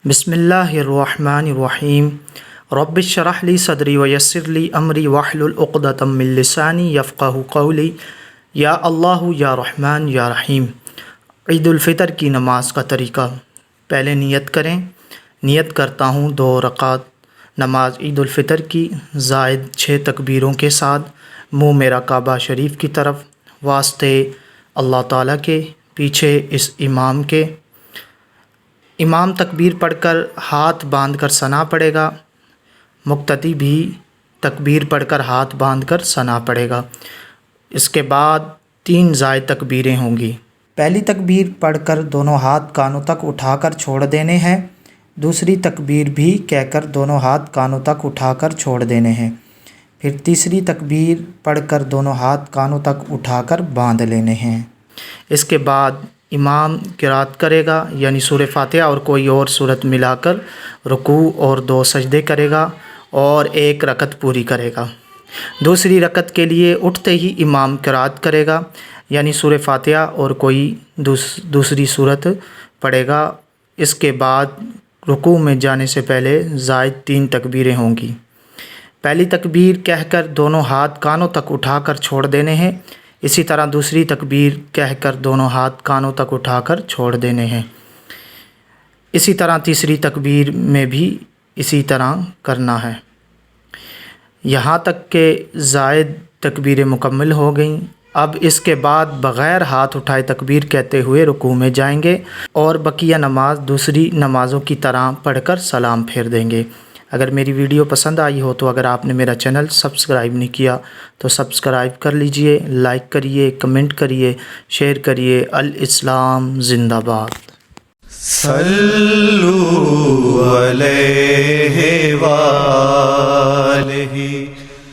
بسم اللہ الرحمن الرحیم رب اشرح لی صدری ویسر لی امری واحلل عقدۃ من لسانی یفقہوا قولی یا اللہ یا رحمن یا رحیم۔ عید الفطر کی نماز کا طریقہ۔ پہلے نیت کریں۔ نیت کرتا ہوں 2 رکعت نماز عید الفطر کی زائد 6 تکبیروں کے ساتھ، منہ میرا کعبہ شریف کی طرف، واسطے اللہ تعالیٰ کے، پیچھے اس امام کے۔ امام تکبیر پڑھ کر ہاتھ باندھ کر ثنا پڑھے گا، مقتدی بھی تکبیر پڑھ کر ہاتھ باندھ کر ثنا پڑھے گا۔ اس کے بعد 3 زائد تکبیریں ہوں گی۔ پہلی تکبیر پڑھ کر دونوں ہاتھ کانوں تک اٹھا کر چھوڑ دینے ہیں، دوسری تکبیر بھی کہہ کر دونوں ہاتھ کانوں تک اٹھا کر چھوڑ دینے ہیں، پھر تیسری تکبیر پڑھ کر دونوں ہاتھ کانوں تک اٹھا کر باندھ لینے ہیں۔ اس کے بعد امام قرات کرے گا، یعنی سورہ فاتحہ اور کوئی اور سورت ملا کر رکوع اور 2 سجدے کرے گا اور 1 رکعت پوری کرے گا۔ دوسری رکعت کے لیے اٹھتے ہی امام قرات کرے گا، یعنی سورہ فاتحہ اور کوئی دوسری سورت پڑھے گا۔ اس کے بعد رکوع میں جانے سے پہلے زائد 3 تکبیریں ہوں گی۔ پہلی تکبیر کہہ کر دونوں ہاتھ کانوں تک اٹھا کر چھوڑ دینے ہیں، اسی طرح دوسری تکبیر کہہ کر دونوں ہاتھ کانوں تک اٹھا کر چھوڑ دینے ہیں۔ اسی طرح تیسری تکبیر میں بھی اسی طرح کرنا ہے، یہاں تک کہ زائد تکبیریں مکمل ہو گئیں۔ اب اس کے بعد بغیر ہاتھ اٹھائے تکبیر کہتے ہوئے رکوع میں جائیں گے اور بقیہ نماز دوسری نمازوں کی طرح پڑھ کر سلام پھیر دیں گے۔ اگر میری ویڈیو پسند آئی ہو تو اگر آپ نے میرا چینل سبسکرائب نہیں کیا تو سبسکرائب کر لیجئے، لائک کریے، کمنٹ کریے، شیئر کریے۔ الاسلام زندہ باد۔ صلو علیہ